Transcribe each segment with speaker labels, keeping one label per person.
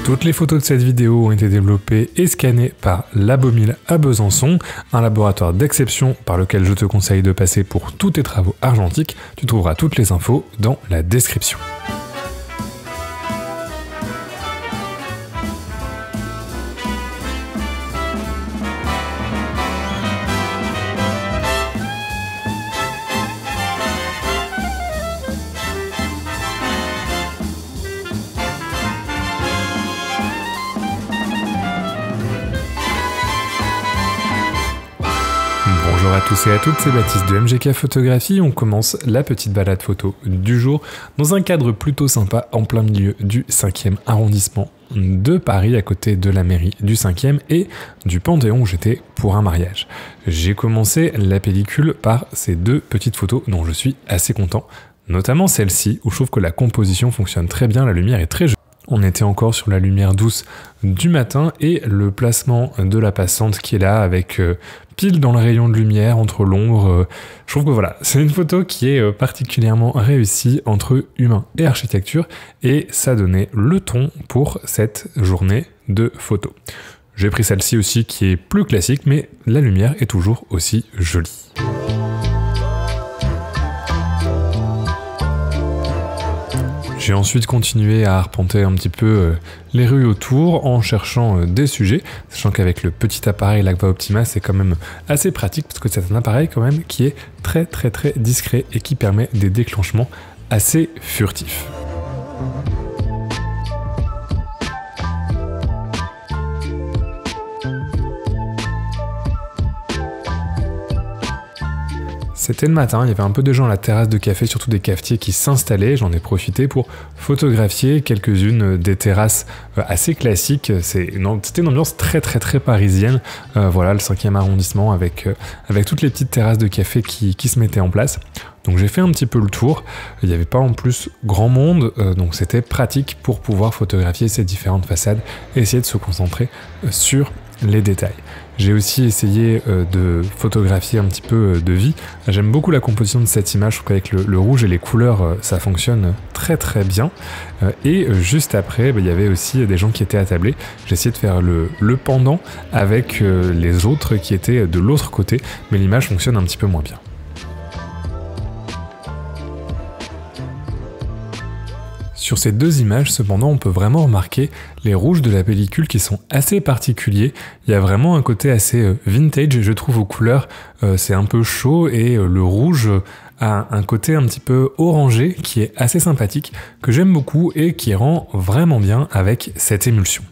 Speaker 1: Toutes les photos de cette vidéo ont été développées et scannées par Labomil à Besançon, un laboratoire d'exception par lequel je te conseille de passer pour tous tes travaux argentiques. Tu trouveras toutes les infos dans la description. Bonjour à tous et à toutes, c'est Baptiste de MGK Photographie. On commence la petite balade photo du jour dans un cadre plutôt sympa en plein milieu du 5e arrondissement de Paris, à côté de la mairie du 5e et du Panthéon où j'étais pour un mariage. J'ai commencé la pellicule par ces deux petites photos dont je suis assez content, notamment celle-ci où je trouve que la composition fonctionne très bien, la lumière est très jolie. On était encore sur la lumière douce du matin et le placement de la passante qui est là avec pile dans le rayon de lumière entre l'ombre. Je trouve que voilà, c'est une photo qui est particulièrement réussie entre humain et architecture et ça donnait le ton pour cette journée de photos. J'ai pris celle-ci aussi qui est plus classique mais la lumière est toujours aussi jolie. J'ai ensuite continué à arpenter un petit peu les rues autour en cherchant des sujets, sachant qu'avec le petit appareil l'Agva Optima c'est quand même assez pratique parce que c'est un appareil quand même qui est très discret et qui permet des déclenchements assez furtifs. C'était le matin, il y avait un peu de gens à la terrasse de café, surtout des cafetiers qui s'installaient. J'en ai profité pour photographier quelques-unes des terrasses assez classiques. C'était une ambiance très parisienne. Voilà, le 5e arrondissement avec toutes les petites terrasses de café qui se mettaient en place. Donc j'ai fait un petit peu le tour. Il n'y avait pas en plus grand monde, donc c'était pratique pour pouvoir photographier ces différentes façades et essayer de se concentrer sur les détails. J'ai aussi essayé de photographier un petit peu de vie. J'aime beaucoup la composition de cette image, je trouve qu'avec le rouge et les couleurs, ça fonctionne très bien. Et juste après, il y avait aussi des gens qui étaient attablés. J'ai essayé de faire le pendant avec les autres qui étaient de l'autre côté, mais l'image fonctionne un petit peu moins bien. Sur ces deux images, cependant, on peut vraiment remarquer les rouges de la pellicule qui sont assez particuliers. Il y a vraiment un côté assez vintage, je trouve, aux couleurs. C'est un peu chaud et le rouge a un côté un petit peu orangé qui est assez sympathique, que j'aime beaucoup et qui rend vraiment bien avec cette émulsion.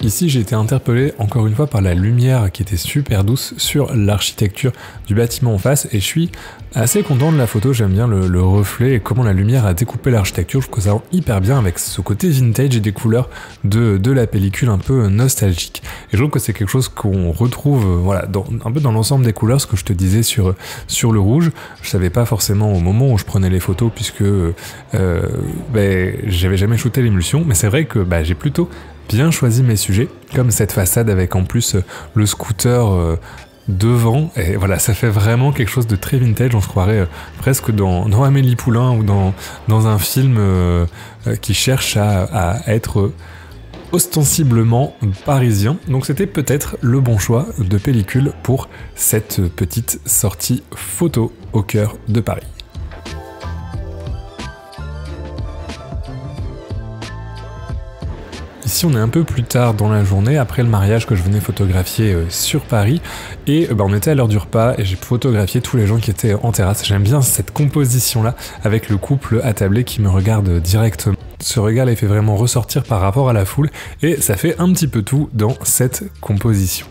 Speaker 1: Ici, j'ai été interpellé encore une fois par la lumière qui était super douce sur l'architecture du bâtiment en face et je suis assez content de la photo. J'aime bien le reflet et comment la lumière a découpé l'architecture. Je trouve que ça rend hyper bien avec ce côté vintage et des couleurs de la pellicule un peu nostalgique. Et je trouve que c'est quelque chose qu'on retrouve voilà, un peu dans l'ensemble des couleurs, ce que je te disais sur le rouge. Je savais pas forcément au moment où je prenais les photos puisque j'avais jamais shooté l'émulsion, mais c'est vrai que j'ai plutôt bien choisi mes sujets, comme cette façade avec en plus le scooter devant, et voilà, ça fait vraiment quelque chose de très vintage, on se croirait presque dans Amélie Poulain ou dans un film qui cherche à être ostensiblement parisien. Donc c'était peut-être le bon choix de pellicule pour cette petite sortie photo au cœur de Paris. Ici on est un peu plus tard dans la journée, après le mariage que je venais photographier sur Paris, et on était à l'heure du repas et j'ai photographié tous les gens qui étaient en terrasse. J'aime bien cette composition là, avec le couple attablé qui me regarde directement. Ce regard les fait vraiment ressortir par rapport à la foule, et ça fait un petit peu tout dans cette composition.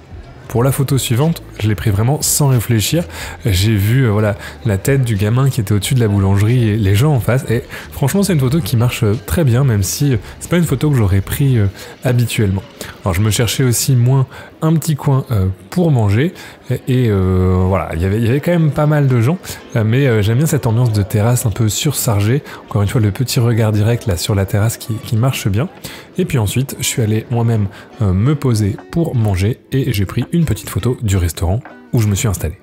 Speaker 1: Pour la photo suivante, je l'ai pris vraiment sans réfléchir. J'ai vu voilà, la tête du gamin qui était au-dessus de la boulangerie et les gens en face. Et franchement, c'est une photo qui marche très bien, même si c'est pas une photo que j'aurais pris habituellement. Alors, je me cherchais aussi un petit coin pour manger. Et voilà, il y avait quand même pas mal de gens. Mais j'aime bien cette ambiance de terrasse un peu surchargée. Encore une fois, le petit regard direct là sur la terrasse qui marche bien. Et puis ensuite, je suis allé moi-même me poser pour manger et j'ai pris une petite photo du restaurant où je me suis installé.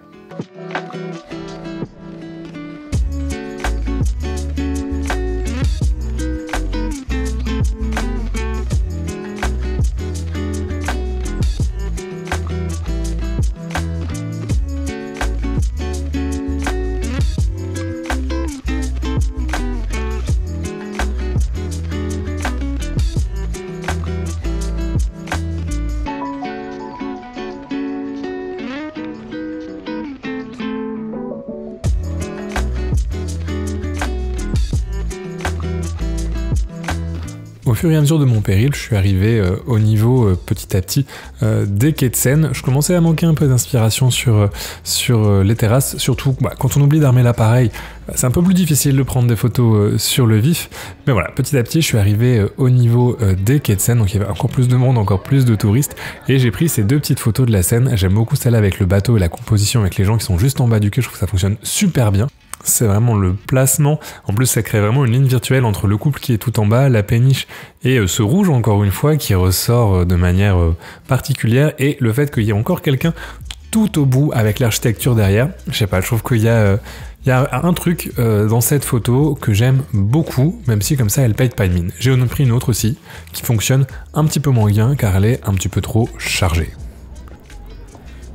Speaker 1: fur et à mesure de mon périple, je suis arrivé au niveau petit à petit des quais de Seine. Je commençais à manquer un peu d'inspiration sur les terrasses, surtout quand on oublie d'armer l'appareil. C'est un peu plus difficile de prendre des photos sur le vif, mais voilà, petit à petit je suis arrivé au niveau des quais de Seine, donc il y avait encore plus de monde, encore plus de touristes, et j'ai pris ces 2 petites photos de la Seine. J'aime beaucoup celle-là avec le bateau et la composition avec les gens qui sont juste en bas du quai, je trouve que ça fonctionne super bien. C'est vraiment le placement, en plus ça crée vraiment une ligne virtuelle entre le couple qui est tout en bas, la péniche et ce rouge encore une fois qui ressort de manière particulière, et le fait qu'il y ait encore quelqu'un tout au bout avec l'architecture derrière. Je sais pas, je trouve qu'il y a un truc dans cette photo que j'aime beaucoup, même si comme ça elle paye pas de mine. J'ai pris une autre aussi qui fonctionne un petit peu moins bien car elle est un petit peu trop chargée.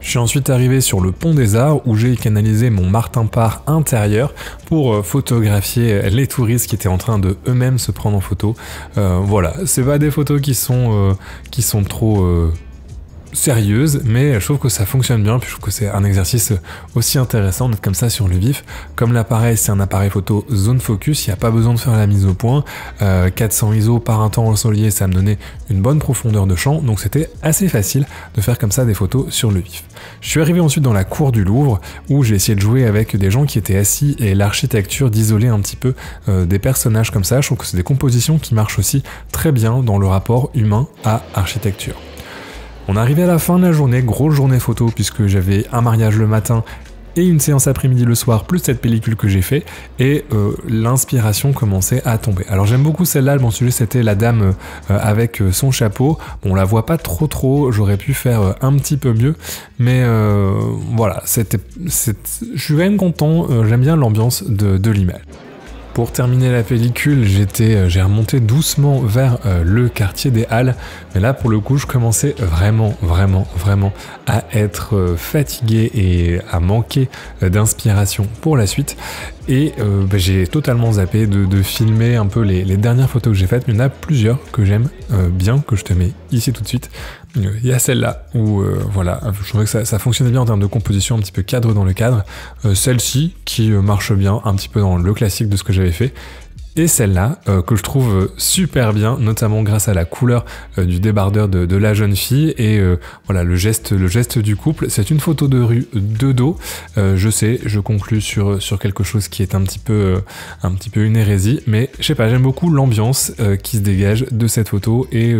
Speaker 1: Je suis ensuite arrivé sur le pont des Arts où j'ai canalisé mon martin-part intérieur pour photographier les touristes qui étaient en train de eux-mêmes se prendre en photo. Voilà, c'est pas des photos qui sont trop sérieuse, mais je trouve que ça fonctionne bien, puis je trouve que c'est un exercice aussi intéressant d'être comme ça sur le vif. Comme l'appareil, c'est un appareil photo zone focus, il n'y a pas besoin de faire la mise au point. 400 ISO par un temps ensoleillé, ça me donnait une bonne profondeur de champ, donc c'était assez facile de faire comme ça des photos sur le vif. Je suis arrivé ensuite dans la cour du Louvre, où j'ai essayé de jouer avec des gens qui étaient assis et l'architecture d'isoler un petit peu des personnages comme ça. Je trouve que c'est des compositions qui marchent aussi très bien dans le rapport humain à architecture. On est arrivé à la fin de la journée, grosse journée photo puisque j'avais un mariage le matin et une séance après-midi le soir, plus cette pellicule que j'ai fait, et l'inspiration commençait à tomber. Alors j'aime beaucoup celle-là, mon sujet c'était la dame avec son chapeau. Bon, on la voit pas trop, j'aurais pu faire un petit peu mieux, mais voilà, je suis quand même content, j'aime bien l'ambiance de l'image. Pour terminer la pellicule, j'ai remonté doucement vers le quartier des Halles, mais là pour le coup je commençais vraiment à être fatigué et à manquer d'inspiration pour la suite, et j'ai totalement zappé de filmer un peu les dernières photos que j'ai faites, mais il y en a plusieurs que j'aime bien, que je te mets ici tout de suite. Il y a celle-là où voilà, je trouvais que ça fonctionnait bien en termes de composition, un petit peu cadre dans le cadre. Celle-ci qui marche bien, un petit peu dans le classique de ce que j'avais fait. Et celle-là que je trouve super bien, notamment grâce à la couleur du débardeur de la jeune fille et voilà le geste du couple. C'est une photo de rue de dos. Je sais, je conclus sur quelque chose qui est un petit peu une hérésie, mais je sais pas, j'aime beaucoup l'ambiance qui se dégage de cette photo et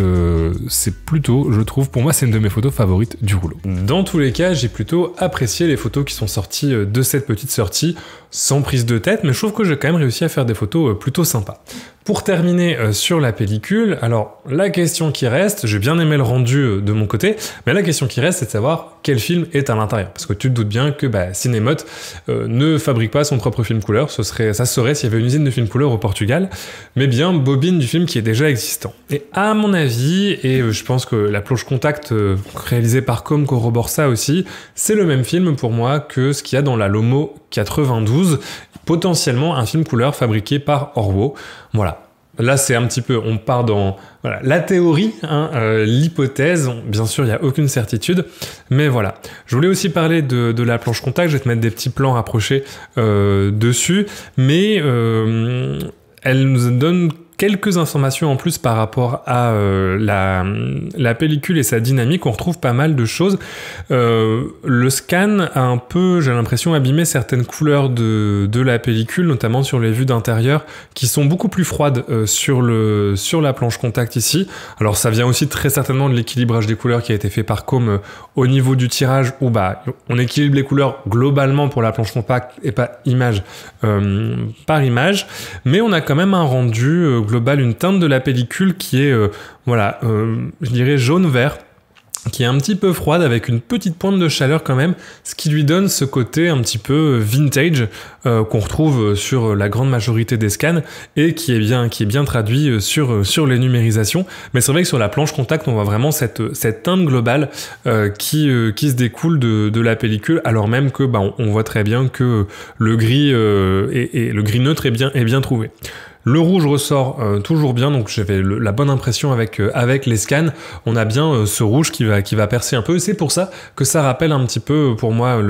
Speaker 1: c'est plutôt, je trouve, pour moi c'est une de mes photos favorites du rouleau. Dans tous les cas, j'ai plutôt apprécié les photos qui sont sorties de cette petite sortie, sans prise de tête, mais je trouve que j'ai quand même réussi à faire des photos plutôt sympas. Pour terminer sur la pellicule, alors la question qui reste, j'ai bien aimé le rendu de mon côté, mais la question qui reste c'est de savoir quel film est à l'intérieur. Parce que tu te doutes bien que Cinémote ne fabrique pas son propre film couleur, ça serait s'il y avait une usine de film couleur au Portugal, mais bien bobine du film qui est déjà existant. Et à mon avis, et je pense que la plonge contact réalisée par Com corrobore ça aussi, c'est le même film pour moi que ce qu'il y a dans la Lomo 92, potentiellement un film couleur fabriqué par Orwo. Voilà. Là, c'est un petit peu, on part dans la théorie, l'hypothèse. Bien sûr, il n'y a aucune certitude, mais voilà. Je voulais aussi parler de la planche contact. Je vais te mettre des petits plans rapprochés dessus, mais elle nous donne quelques informations en plus par rapport à la pellicule et sa dynamique. On retrouve pas mal de choses. Le scan a un peu, j'ai l'impression, abîmé certaines couleurs de la pellicule, notamment sur les vues d'intérieur, qui sont beaucoup plus froides sur la planche contact ici. Alors ça vient aussi très certainement de l'équilibrage des couleurs qui a été fait par Com au niveau du tirage, où on équilibre les couleurs globalement pour la planche contact et pas image par image, mais on a quand même un rendu global, une teinte de la pellicule qui est, je dirais jaune-vert, qui est un petit peu froide avec une petite pointe de chaleur quand même, ce qui lui donne ce côté un petit peu vintage qu'on retrouve sur la grande majorité des scans et qui est bien traduit sur les numérisations. Mais c'est vrai que sur la planche contact, on voit vraiment cette teinte globale qui se découle de la pellicule, alors même que on voit très bien que le gris et le gris neutre est bien trouvé. Le rouge ressort toujours bien, donc j'avais la bonne impression avec les scans. On a bien ce rouge qui va percer un peu. C'est pour ça que ça rappelle un petit peu pour moi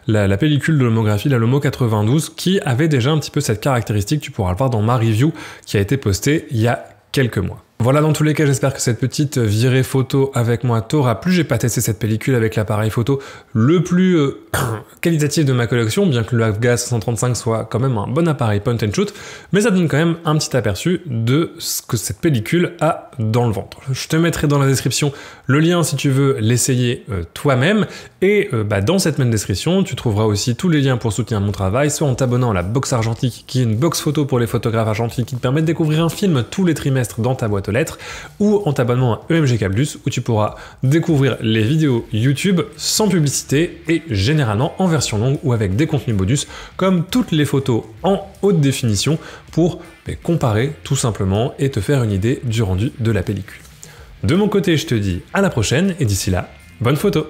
Speaker 1: la pellicule de l'homographie, la Lomo 92, qui avait déjà un petit peu cette caractéristique. Tu pourras le voir dans ma review qui a été postée il y a quelques mois. Voilà, dans tous les cas, j'espère que cette petite virée photo avec moi t'aura plu. J'ai pas testé cette pellicule avec l'appareil photo le plus qualitatif de ma collection, bien que le Afgas 135 soit quand même un bon appareil point and shoot, mais ça donne quand même un petit aperçu de ce que cette pellicule a dans le ventre. Je te mettrai dans la description le lien si tu veux l'essayer toi-même, et dans cette même description, tu trouveras aussi tous les liens pour soutenir mon travail, soit en t'abonnant à la box argentique, qui est une box photo pour les photographes argentiques qui te permet de découvrir un film tous les trimestres dans ta boîte aux lettres, ou en t'abonnant à EMGK+, où tu pourras découvrir les vidéos YouTube sans publicité et généralement en version longue ou avec des contenus bonus, comme toutes les photos en haute définition pour comparer tout simplement et te faire une idée du rendu de la pellicule. De mon côté, je te dis à la prochaine et d'ici là, bonne photo!